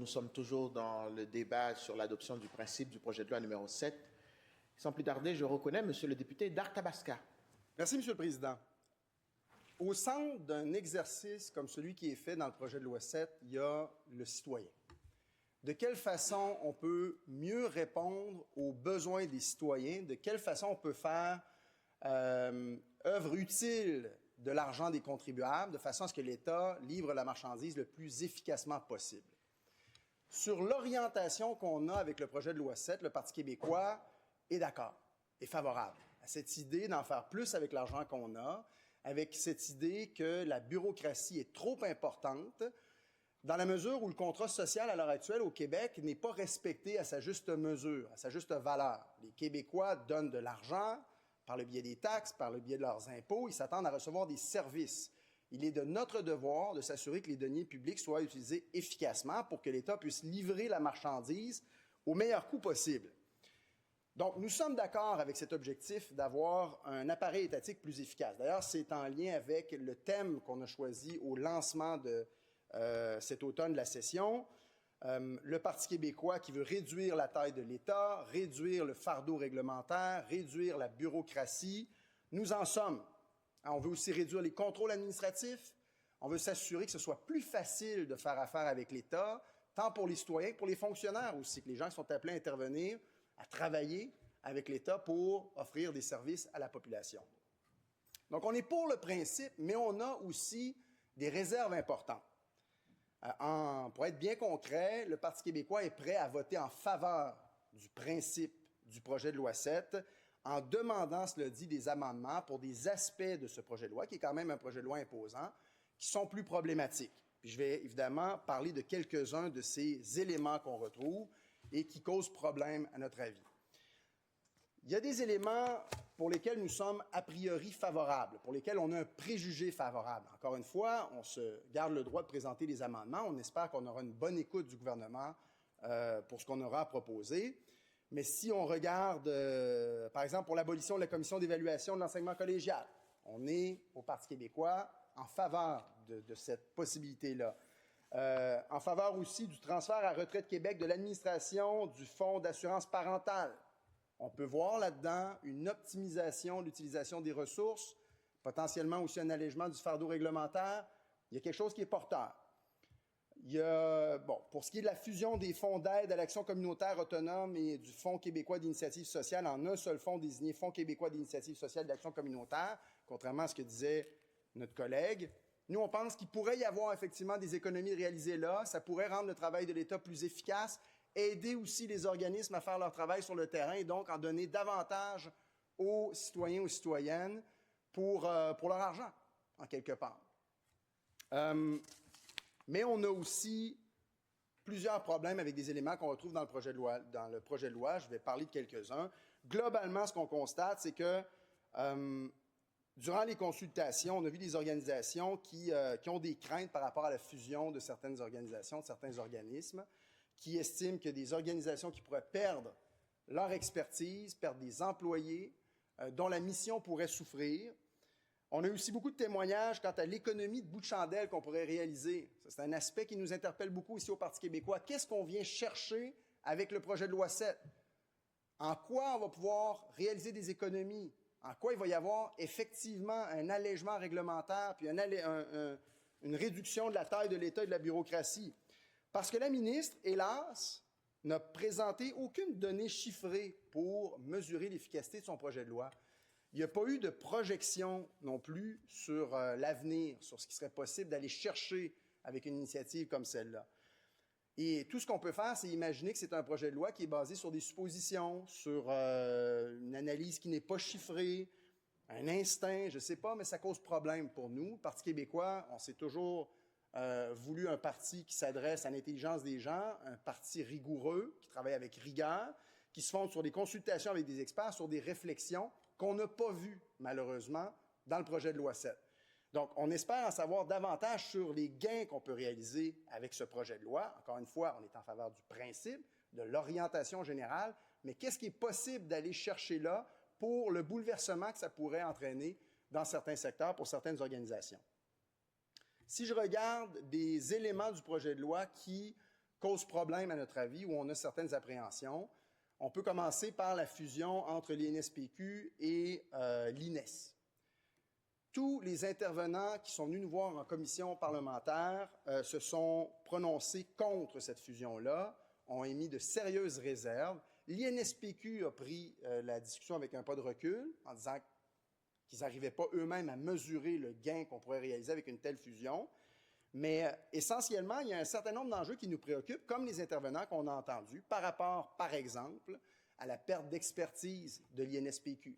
Nous sommes toujours dans le débat sur l'adoption du principe du projet de loi numéro 7. Sans plus tarder, je reconnais Monsieur le député Dark Tabasca. Merci, Monsieur le Président. Au centre d'un exercice comme celui qui est fait dans le projet de loi 7, il y a le citoyen. De quelle façon on peut mieux répondre aux besoins des citoyens? De quelle façon on peut faire œuvre utile de l'argent des contribuables de façon à ce que l'État livre la marchandise le plus efficacement possible? Sur l'orientation qu'on a avec le projet de loi 7, le Parti québécois est d'accord, est favorable à cette idée d'en faire plus avec l'argent qu'on a, avec cette idée que la bureaucratie est trop importante, dans la mesure où le contrat social à l'heure actuelle au Québec n'est pas respecté à sa juste mesure, à sa juste valeur. Les Québécois donnent de l'argent par le biais des taxes, par le biais de leurs impôts, ils s'attendent à recevoir des services. Il est de notre devoir de s'assurer que les deniers publics soient utilisés efficacement pour que l'État puisse livrer la marchandise au meilleur coût possible. Donc, nous sommes d'accord avec cet objectif d'avoir un appareil étatique plus efficace. D'ailleurs, c'est en lien avec le thème qu'on a choisi au lancement de cet automne de la session. Le Parti québécois qui veut réduire la taille de l'État, réduire le fardeau réglementaire, réduire la bureaucratie. Nous en sommes. On veut aussi réduire les contrôles administratifs. On veut s'assurer que ce soit plus facile de faire affaire avec l'État, tant pour les citoyens que pour les fonctionnaires aussi, que les gens qui sont appelés à intervenir, à travailler avec l'État pour offrir des services à la population. Donc, on est pour le principe, mais on a aussi des réserves importantes. Pour être bien concret, le Parti québécois est prêt à voter en faveur du principe du projet de loi 7 en demandant, cela dit, des amendements pour des aspects de ce projet de loi, qui est quand même un projet de loi imposant, qui sont plus problématiques. Puis je vais évidemment parler de quelques-uns de ces éléments qu'on retrouve et qui causent problème à notre avis. Il y a des éléments pour lesquels nous sommes a priori favorables, pour lesquels on a un préjugé favorable. Encore une fois, on se garde le droit de présenter des amendements. On espère qu'on aura une bonne écoute du gouvernement pour ce qu'on aura à proposer. Mais si on regarde, par exemple, pour l'abolition de la commission d'évaluation de l'enseignement collégial, on est, au Parti québécois, en faveur de cette possibilité-là. En faveur aussi du transfert à Retraite Québec de l'administration du Fonds d'assurance parentale. On peut voir là-dedans une optimisation de l'utilisation des ressources, potentiellement aussi un allègement du fardeau réglementaire. Il y a quelque chose qui est porteur. Il y a, pour ce qui est de la fusion des fonds d'aide à l'action communautaire autonome et du Fonds québécois d'initiative sociale en un seul fonds désigné Fonds québécois d'initiative sociale d'action communautaire, contrairement à ce que disait notre collègue, nous, on pense qu'il pourrait y avoir effectivement des économies réalisées là. Ça pourrait rendre le travail de l'État plus efficace, aider aussi les organismes à faire leur travail sur le terrain et donc en donner davantage aux citoyens, aux citoyennes pour leur argent, en quelque part. Mais on a aussi plusieurs problèmes avec des éléments qu'on retrouve dans le projet de loi. Je vais parler de quelques-uns. Globalement, ce qu'on constate, c'est que durant les consultations, on a vu des organisations qui ont des craintes par rapport à la fusion de certaines organisations, de certains organismes, qui estiment que des organisations qui pourraient perdre leur expertise, perdre des employés, dont la mission pourrait souffrir. On a eu aussi beaucoup de témoignages quant à l'économie de bout de chandelle qu'on pourrait réaliser. C'est un aspect qui nous interpelle beaucoup ici au Parti québécois. Qu'est-ce qu'on vient chercher avec le projet de loi 7? En quoi on va pouvoir réaliser des économies? En quoi il va y avoir effectivement un allègement réglementaire puis une réduction de la taille de l'État et de la bureaucratie? Parce que la ministre, hélas, n'a présenté aucune donnée chiffrée pour mesurer l'efficacité de son projet de loi. Il n'y a pas eu de projection non plus sur l'avenir, sur ce qui serait possible d'aller chercher avec une initiative comme celle-là. Et tout ce qu'on peut faire, c'est imaginer que c'est un projet de loi qui est basé sur des suppositions, sur une analyse qui n'est pas chiffrée, un instinct, je ne sais pas, mais ça cause problème pour nous. Parti québécois, on s'est toujours voulu un parti qui s'adresse à l'intelligence des gens, un parti rigoureux, qui travaille avec rigueur, qui se fonde sur des consultations avec des experts, sur des réflexions qu'on n'a pas vues, malheureusement, dans le projet de loi 7. Donc, on espère en savoir davantage sur les gains qu'on peut réaliser avec ce projet de loi. Encore une fois, on est en faveur du principe, de l'orientation générale, mais qu'est-ce qui est possible d'aller chercher là pour le bouleversement que ça pourrait entraîner dans certains secteurs, pour certaines organisations? Si je regarde des éléments du projet de loi qui cause problème à notre avis, où on a certaines appréhensions. On peut commencer par la fusion entre l'INSPQ et l'INES. Tous les intervenants qui sont venus nous voir en commission parlementaire se sont prononcés contre cette fusion-là, ont émis de sérieuses réserves. L'INSPQ a pris la discussion avec un pas de recul en disant qu'ils n'arrivaient pas eux-mêmes à mesurer le gain qu'on pourrait réaliser avec une telle fusion. Mais essentiellement, il y a un certain nombre d'enjeux qui nous préoccupent, comme les intervenants qu'on a entendus, par rapport, par exemple, à la perte d'expertise de l'INSPQ,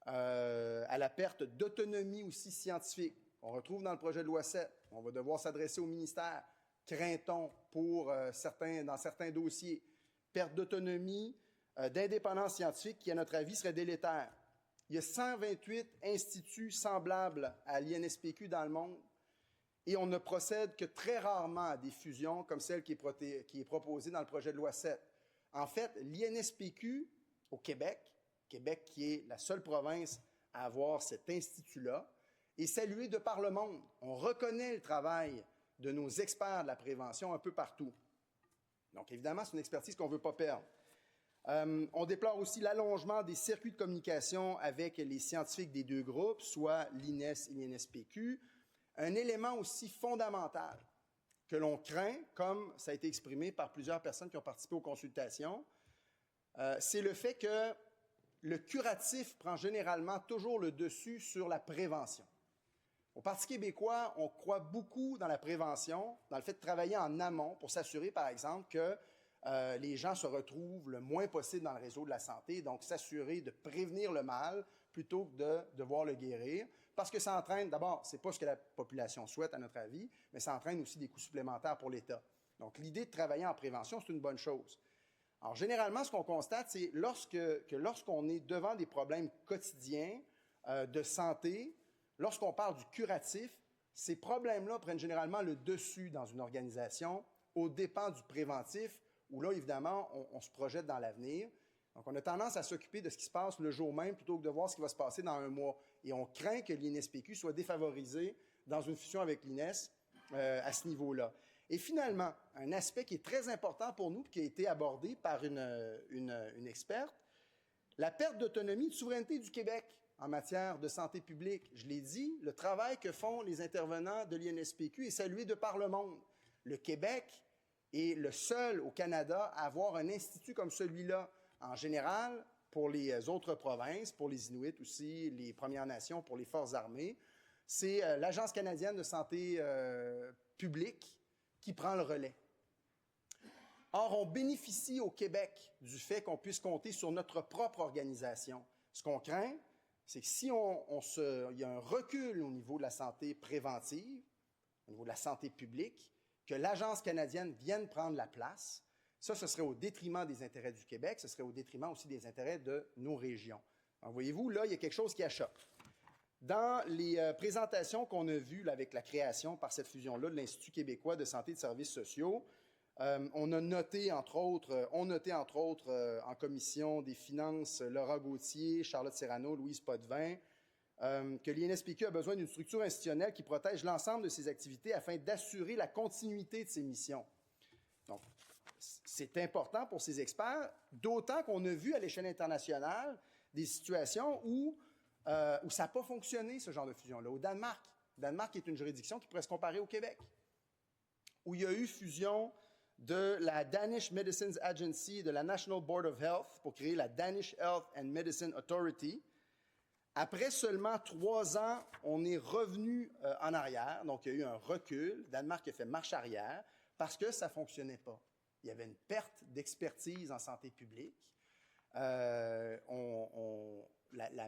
à la perte d'autonomie aussi scientifique. On retrouve dans le projet de loi 7. On va devoir s'adresser au ministère, craint-on, dans certains dossiers. Perte d'autonomie, d'indépendance scientifique qui, à notre avis, serait délétère. Il y a 128 instituts semblables à l'INSPQ dans le monde et on ne procède que très rarement à des fusions comme celle qui est proposée dans le projet de loi 7. En fait, l'INSPQ au Québec qui est la seule province à avoir cet institut-là, est salué de par le monde. On reconnaît le travail de nos experts de la prévention un peu partout. Donc, évidemment, c'est une expertise qu'on ne veut pas perdre. On déplore aussi l'allongement des circuits de communication avec les scientifiques des deux groupes, soit l'INES et l'INSPQ. Un élément aussi fondamental que l'on craint, comme ça a été exprimé par plusieurs personnes qui ont participé aux consultations, c'est le fait que le curatif prend généralement toujours le dessus sur la prévention. Au Parti québécois, on croit beaucoup dans la prévention, dans le fait de travailler en amont pour s'assurer, par exemple, que les gens se retrouvent le moins possible dans le réseau de la santé, donc s'assurer de prévenir le mal plutôt que de devoir le guérir, parce que ça entraîne, d'abord, ce n'est pas ce que la population souhaite, à notre avis, mais ça entraîne aussi des coûts supplémentaires pour l'État. Donc, l'idée de travailler en prévention, c'est une bonne chose. Alors, généralement, ce qu'on constate, c'est lorsqu'on est devant des problèmes quotidiens de santé, lorsqu'on parle du curatif, ces problèmes-là prennent généralement le dessus dans une organisation aux dépens du préventif, où là, évidemment, on se projette dans l'avenir. Donc, on a tendance à s'occuper de ce qui se passe le jour même plutôt que de voir ce qui va se passer dans un mois. Et on craint que l'INSPQ soit défavorisé dans une fusion avec l'INES à ce niveau-là. Et finalement, un aspect qui est très important pour nous, qui a été abordé par une experte, la perte d'autonomie et de souveraineté du Québec en matière de santé publique. Je l'ai dit, le travail que font les intervenants de l'INSPQ est salué de par le monde. Le Québec est le seul au Canada à avoir un institut comme celui-là. En général, pour les autres provinces, pour les Inuits aussi, les Premières Nations, pour les Forces armées, c'est l'Agence canadienne de santé publique qui prend le relais. Or, on bénéficie au Québec du fait qu'on puisse compter sur notre propre organisation. Ce qu'on craint, c'est que si il y a un recul au niveau de la santé préventive, au niveau de la santé publique, que l'Agence canadienne vienne prendre la place, ça, ce serait au détriment des intérêts du Québec, ce serait au détriment aussi des intérêts de nos régions. Alors, voyez-vous, là, il y a quelque chose qui achoppe. Dans les présentations qu'on a vues là, avec la création par cette fusion-là de l'Institut québécois de santé et de services sociaux, on a noté, entre autres, en commission des finances, Laura Gauthier, Charlotte Serrano, Louise Potvin, que l'INSPQ a besoin d'une structure institutionnelle qui protège l'ensemble de ses activités afin d'assurer la continuité de ses missions. Donc, c'est important pour ces experts, d'autant qu'on a vu à l'échelle internationale des situations où ça n'a pas fonctionné, ce genre de fusion-là. Au Danemark. Le Danemark est une juridiction qui pourrait se comparer au Québec, où il y a eu fusion de la Danish Medicines Agency et de la National Board of Health pour créer la Danish Health and Medicine Authority. Après seulement 3 ans, on est revenu en arrière, donc il y a eu un recul. Le Danemark a fait marche arrière parce que ça ne fonctionnait pas. Il y avait une perte d'expertise en santé publique. La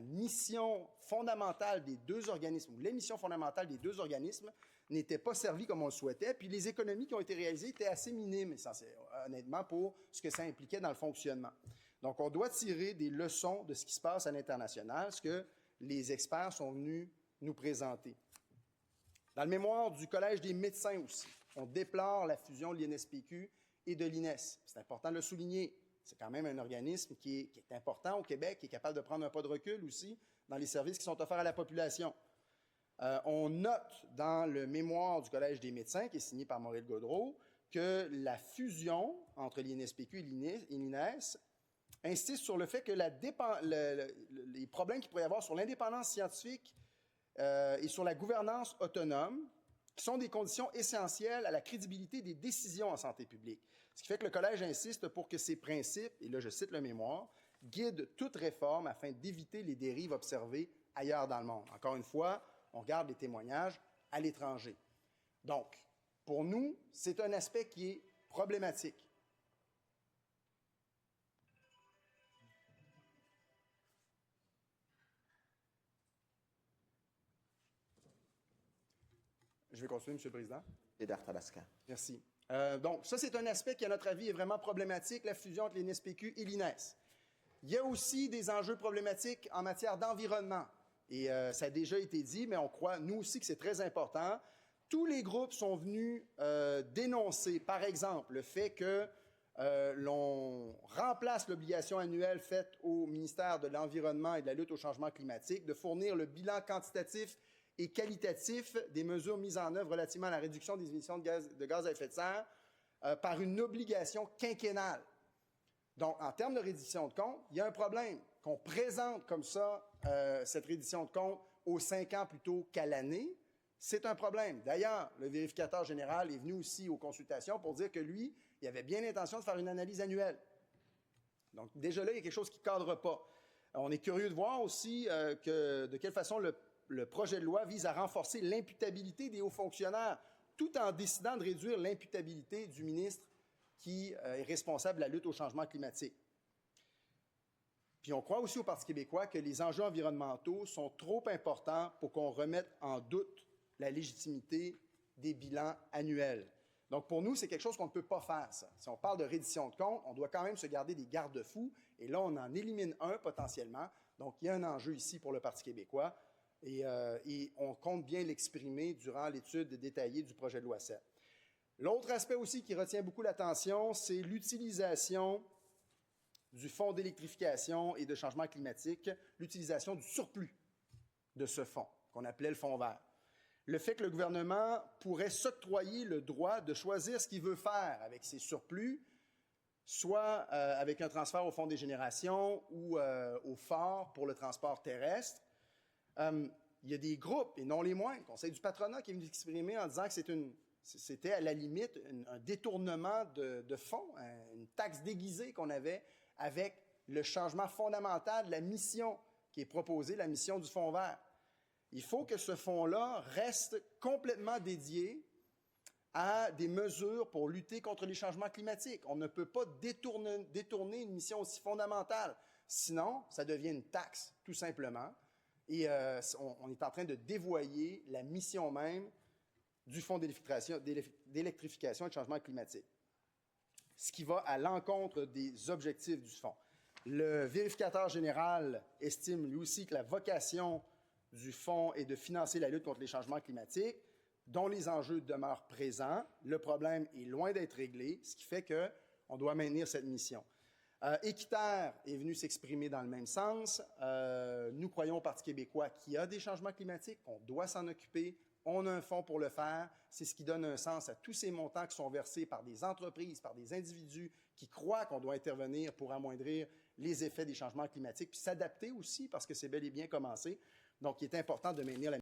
mission fondamentale des deux organismes, ou les missions fondamentales des deux organismes, n'étaient pas servies comme on le souhaitait, puis les économies qui ont été réalisées étaient assez minimes, honnêtement, pour ce que ça impliquait dans le fonctionnement. Donc, on doit tirer des leçons de ce qui se passe à l'international, ce que les experts sont venus nous présenter. Dans le mémoire du Collège des médecins aussi, on déplore la fusion de l'INSPQ et de l'INES. C'est important de le souligner. C'est quand même un organisme qui est important au Québec, qui est capable de prendre un pas de recul aussi dans les services qui sont offerts à la population. On note dans le mémoire du Collège des médecins, qui est signé par Maurice Gaudreault, que la fusion entre l'INSPQ et l'INES insiste sur le fait que les problèmes qu'il pourrait y avoir sur l'indépendance scientifique et sur la gouvernance autonome, qui sont des conditions essentielles à la crédibilité des décisions en santé publique. Ce qui fait que le Collège insiste pour que ces principes, et là je cite le mémoire, guident toute réforme afin d'éviter les dérives observées ailleurs dans le monde. Encore une fois, on regarde les témoignages à l'étranger. Donc, pour nous, c'est un aspect qui est problématique. Je vais continuer, M. le Président. Et d'Arthabasca. Merci. Donc, ça, c'est un aspect qui, à notre avis, est vraiment problématique, la fusion entre l'INSPQ et l'INES. Il y a aussi des enjeux problématiques en matière d'environnement. Et ça a déjà été dit, mais on croit, nous aussi, que c'est très important. Tous les groupes sont venus dénoncer, par exemple, le fait que l'on remplace l'obligation annuelle faite au ministère de l'Environnement et de la lutte au changement climatique de fournir le bilan quantitatif et qualitatif des mesures mises en œuvre relativement à la réduction des émissions de gaz à effet de serre par une obligation quinquennale. Donc, en termes de reddition de comptes, il y a un problème. Qu'on présente comme ça cette reddition de comptes aux 5 ans plutôt qu'à l'année, c'est un problème. D'ailleurs, le vérificateur général est venu aussi aux consultations pour dire que lui, il avait bien l'intention de faire une analyse annuelle. Donc, déjà là, il y a quelque chose qui ne cadre pas. On est curieux de voir aussi de quelle façon le projet de loi vise à renforcer l'imputabilité des hauts fonctionnaires, tout en décidant de réduire l'imputabilité du ministre qui est responsable de la lutte au changement climatique. Puis on croit aussi au Parti québécois que les enjeux environnementaux sont trop importants pour qu'on remette en doute la légitimité des bilans annuels. Donc pour nous, c'est quelque chose qu'on ne peut pas faire, ça. Si on parle de reddition de comptes, on doit quand même se garder des garde-fous, et là, on en élimine un potentiellement. Donc il y a un enjeu ici pour le Parti québécois, et on compte bien l'exprimer durant l'étude détaillée du projet de loi 7. L'autre aspect aussi qui retient beaucoup l'attention, c'est l'utilisation du Fonds d'électrification et de changement climatique, l'utilisation du surplus de ce fonds, qu'on appelait le Fonds vert. Le fait que le gouvernement pourrait s'octroyer le droit de choisir ce qu'il veut faire avec ces surplus, soit avec un transfert au Fonds des générations ou au FOR pour le transport terrestre. Il y a des groupes, et non les moindres, le Conseil du patronat qui est venu s'exprimer en disant que c'était à la limite un détournement de fonds, une taxe déguisée qu'on avait avec le changement fondamental de la mission qui est proposée, la mission du Fonds vert. Il faut que ce fonds-là reste complètement dédié à des mesures pour lutter contre les changements climatiques. On ne peut pas détourner une mission aussi fondamentale. Sinon, ça devient une taxe, tout simplement. Et on est en train de dévoyer la mission même du Fonds d'électrification et de changement climatique, ce qui va à l'encontre des objectifs du fonds. Le vérificateur général estime lui aussi que la vocation du fonds est de financer la lutte contre les changements climatiques, dont les enjeux demeurent présents. Le problème est loin d'être réglé, ce qui fait qu'on doit maintenir cette mission. Équiterre est venu s'exprimer dans le même sens. Nous croyons au Parti québécois qu'il y a des changements climatiques, qu'on doit s'en occuper. On a un fonds pour le faire. C'est ce qui donne un sens à tous ces montants qui sont versés par des entreprises, par des individus qui croient qu'on doit intervenir pour amoindrir les effets des changements climatiques, puis s'adapter aussi, parce que c'est bel et bien commencé. Donc, il est important de maintenir la